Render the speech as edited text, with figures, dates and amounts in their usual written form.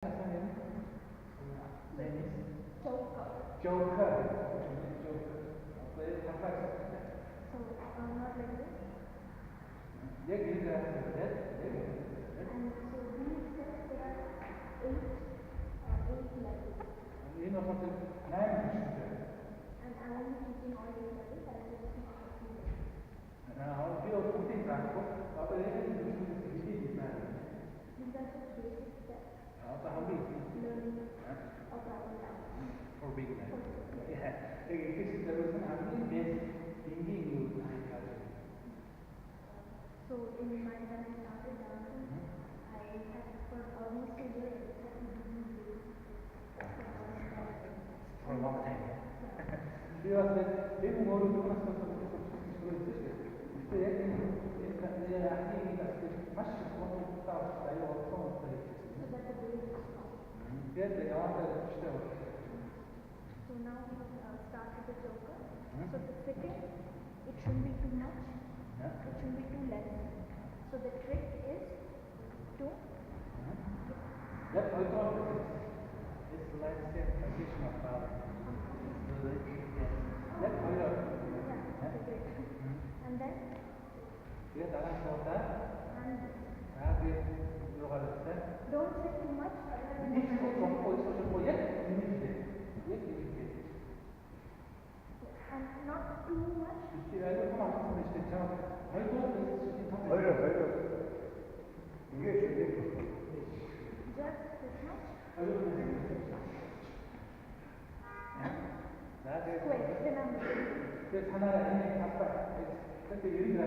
Joker. Apa dia sampai? So, not like this. Dia gila, dia. And so these steps, there are 8 levels. Ini apa tu? 9 sudah. And I won't be teaching all 8 levels, but I will just teach a few levels. Nah, dia putih takut. Apa dia itu sedikit di mana? These are just basic steps. Apa habis? Learning of travel down. For beginners. Yeah. It is the habis basic thinking you. So when I started dancing, I had for almost a year I had to do these basic steps. For a long time. Dia dia umur tu masih sekolah itu ya dia akhirnya kita masih sekolah tahu saya waktu itu. So that the base is strong. Dia awal kita. So now we start with the joker. So the sitting, it shouldn't be too much. It shouldn't be too less. So the trick is to That also is like the position of power. That and then dia dalam kota and dia luar biasa. don't sit too much. Ini semua ya ini And not too much. 이스라엘은 하나님 진짜 말도 Hayır. 이게 제일 Just this much. Square. Remember. 그 하나가 있는 아빠 그때 여기가